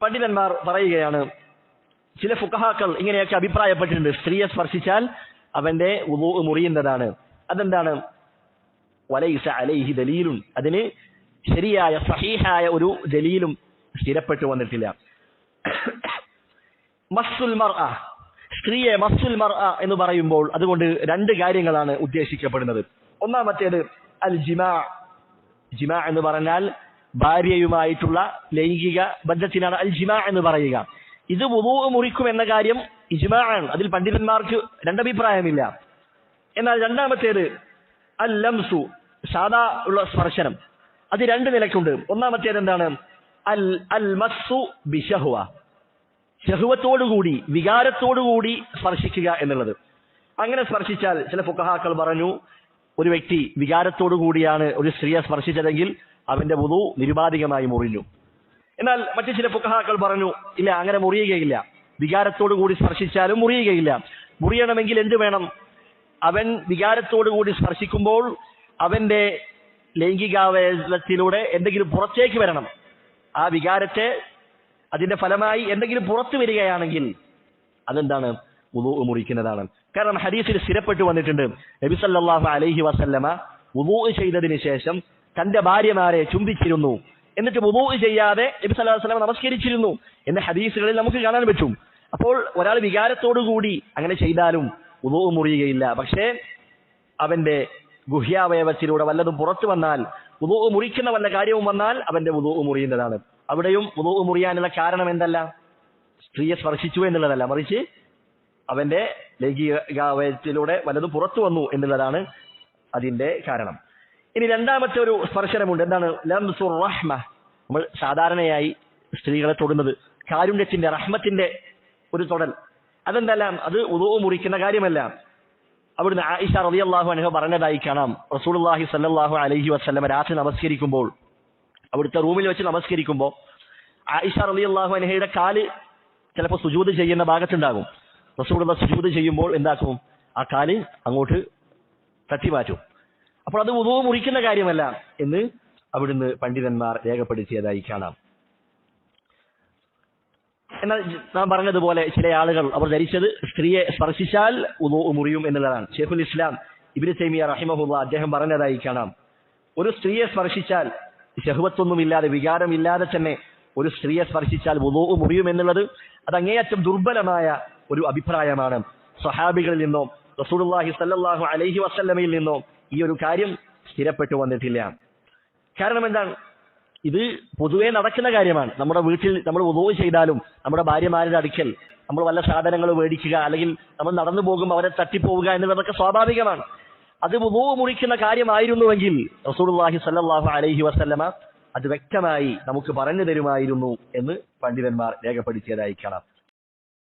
പണ്ഡിതന്മാർ പറയുകയാണ്, ചില ഫുഖഹാക്കൾ ഇങ്ങനെയൊക്കെ അഭിപ്രായപ്പെട്ടിട്ടുണ്ട്, സ്ത്രീയെ സ്പർശിച്ചാൽ അവന്റെ വുളൂ മുറിയുന്നതാണ്. അതെന്താണ്? വലൈസ അലൈഹി ദലീലുൻ, അതിന് ശരിയായ സഹീഹായ ഒരു ദലീലും സ്ഥിരപ്പെട്ടു വന്നിട്ടില്ല. മസ്സുൽ മർഅ, സ്ത്രീയെ മസ്സുൽ മർഅ എന്ന് പറയുമ്പോൾ അതുകൊണ്ട് രണ്ട് കാര്യങ്ങളാണ് ഉദ്ദേശിക്കപ്പെടുന്നത്. ഒന്നാമത്തേത് അൽ ജിമാ. ജിമാ എന്ന് പറഞ്ഞാൽ ഭാര്യയുമായിട്ടുള്ള ലൈംഗിക ബന്ധത്തിനാണ് അൽ ജിമാ എന്ന് പറയുക. ഇത് വുളൂ മുറിക്കും എന്ന കാര്യം ഇജ്മാ ആണ്, അതിൽ പണ്ഡിതന്മാർക്ക് രണ്ടഭിപ്രായമില്ല. എന്നാൽ രണ്ടാമത്തേത് അൽ ലംസു, സാദാ ഉള്ള സ്പർശനം. അത് രണ്ട് നിലക്കുണ്ട്. ഒന്നാമത്തേത് എന്താണ്? അൽ മസ്സു ബിശഹ്വ, ശഹ്വത്തോടുകൂടി വികാരത്തോടുകൂടി സ്പർശിക്കുക എന്നുള്ളത്. അങ്ങനെ സ്പർശിച്ചാൽ ചില ഫുഖഹാക്കൾ പറഞ്ഞു, ഒരു വ്യക്തി വികാരത്തോടു കൂടിയാണ് ഒരു സ്ത്രീയെ സ്പർശിച്ചതെങ്കിൽ അവന്റെ വുളൂ നിരുപാധികമായി മുറിഞ്ഞു. എന്നാൽ മറ്റു ചില ഫുഖഹാക്കൾ പറഞ്ഞു, ഇല്ല, അങ്ങനെ മുറിയുകയില്ല, വികാരത്തോടു കൂടി സ്പർശിച്ചാലും മുറിയുകയില്ല. മുറിയണമെങ്കിൽ എന്ത് വേണം? അവൻ വികാരത്തോടു കൂടി സ്പർശിക്കുമ്പോൾ അവന്റെ ലൈംഗികാവയവത്തിലൂടെ എന്തെങ്കിലും പുറത്തേക്ക് വരണം. ആ വികാരത്തെ അതിന്റെ ഫലമായി എന്തെങ്കിലും പുറത്തു വരികയാണെങ്കിൽ അതെന്താണ്? വുളൂ മുറിക്കുന്നതാണ്. കാരണം ഹദീസിൽ സ്ഥിരപ്പെട്ടു വന്നിട്ടുണ്ട്, നബി സല്ലല്ലാഹു അലൈഹി വസല്ലമ വുളൂ ചെയ്തതിന് ശേഷം തന്റെ ഭാര്യമാരെ ചുംബിച്ചിരുന്നു, എന്നിട്ട് വുളൂ ചെയ്യാതെ നബി സല്ലല്ലാഹു അലൈഹി വസല്ലമ നമസ്കരിച്ചിരുന്നു എന്ന് ഹദീസുകളിൽ നമുക്ക് കാണാൻ പറ്റും. അപ്പോൾ ഒരാൾ വികാരത്തോടു കൂടി അങ്ങനെ ചെയ്താലും വുളൂ മുറിയുകയില്ല. പക്ഷേ അവന്റെ ഗുഹ്യാവയവത്തിലൂടെ വല്ലതും പുറത്തു വന്നാൽ, വുളൂ മുറിക്കുന്ന വല്ല കാര്യവും വന്നാൽ അവന്റെ വുളൂ മുറിയുന്നതാണ്. അവിടെയും വുളൂ മുറിയാനുള്ള കാരണം എന്തല്ല? സ്ത്രീയെ സ്പർശിച്ചു എന്നുള്ളതല്ല, മറിച്ച് അവന്റെ ലൈംഗികാവയവത്തിലൂടെ വല്ലതും പുറത്തു വന്നു എന്നുള്ളതാണ് അതിന്റെ കാരണം. ഇനി രണ്ടാമത്തെ ഒരു സ്പർശനമുണ്ട്. എന്താണ്? ലംസുർ റഹ്മ. നമ്മൾ സാധാരണയായി സ്ത്രീകളെ തൊടുന്നത് കാരുണ്യത്തിന്റെ, റഹ്മത്തിന്റെ ഒരു തൊടൽ. അതെന്തല്ല? അത് വുളൂ മുറിക്കുന്ന കാര്യമല്ല. അവിടുന്ന് ആയിഷ റളിയല്ലാഹു അൻഹ പറഞ്ഞതായി കാണാം, റസൂലുള്ളാഹി സ്വല്ലല്ലാഹു അലൈഹി വസല്ലം രാത്രി നമസ്കരിക്കുമ്പോൾ, അവിടുത്തെ റൂമിൽ വെച്ച് നമസ്കരിക്കുമ്പോൾ ആയിഷ റളിയല്ലാഹു അൻഹയുടെ കാല് ചിലപ്പോൾ സുജൂദ് ചെയ്യുന്ന ഭാഗത്തുണ്ടാകും. റസൂലുള്ളാഹി സുജൂദ് ചെയ്യുമ്പോൾ എന്താക്കും? ആ കാല് അങ്ങോട്ട് തട്ടി മാറ്റും. അപ്പോൾ അത് വുളൂ മുറിക്കുന്ന കാര്യമല്ല എന്ന് അവിടുന്ന് പണ്ഡിതന്മാർ രേഖപ്പെടുത്തിയതായി കാണാം. എന്നാൽ നാം പറഞ്ഞതുപോലെ ചില ആളുകൾ അവർ ധരിച്ചത് സ്ത്രീയെ സ്പർശിച്ചാൽ വുളൂ മുറിയും എന്നുള്ളതാണ്. ശൈഖുൽ ഇസ്ലാം ഇബ്നു തൈമിയ്യ റഹിമഹുല്ലാഹ് അദ്ദേഹം പറഞ്ഞതായി കാണാം, ഒരു സ്ത്രീയെ സ്പർശിച്ചാൽ ശഹ്വത്തൊന്നുമില്ലാതെ, വികാരമില്ലാതെ തന്നെ ഒരു സ്ത്രീയെ സ്പർശിച്ചാൽ വുളൂ മുറിയും എന്നുള്ളത് അത് അങ്ങേയറ്റം ദുർബലമായ ഒരു അഭിപ്രായമാണ്. സ്വഹാബികളിൽ നിന്നോ റസൂലുള്ളാഹി സ്വല്ലല്ലാഹു അലൈഹി വസല്ലമയിൽ നിന്നോ ഈ ഒരു കാര്യം സ്ഥിരപ്പെട്ടു വന്നിട്ടില്ല. കാരണം എന്താണ്? ഇത് പൊതുവെ നടക്കുന്ന കാര്യമാണ്. നമ്മുടെ വീട്ടിൽ നമ്മൾ വുളൂ ചെയ്താലും നമ്മുടെ ഭാര്യമാരുടെ അടുക്കൽ നമ്മൾ വല്ല സാധനങ്ങൾ മേടിക്കുക, അല്ലെങ്കിൽ നമ്മൾ നടന്നു പോകുമ്പോൾ അവരെ തട്ടിപ്പോവുക എന്നുള്ളതൊക്കെ സ്വാഭാവികമാണ്. അത് വുളൂ മുറിക്കുന്ന കാര്യമായിരുന്നുവെങ്കിൽ റസൂലുള്ളാഹി സ്വല്ലല്ലാഹു അലൈഹി വസല്ലമ അത് വ്യക്തമായി നമുക്ക് പറഞ്ഞു തരുമായിരുന്നു എന്ന് പണ്ഡിതന്മാർ രേഖപ്പെടുത്തിയതായി കാണാം.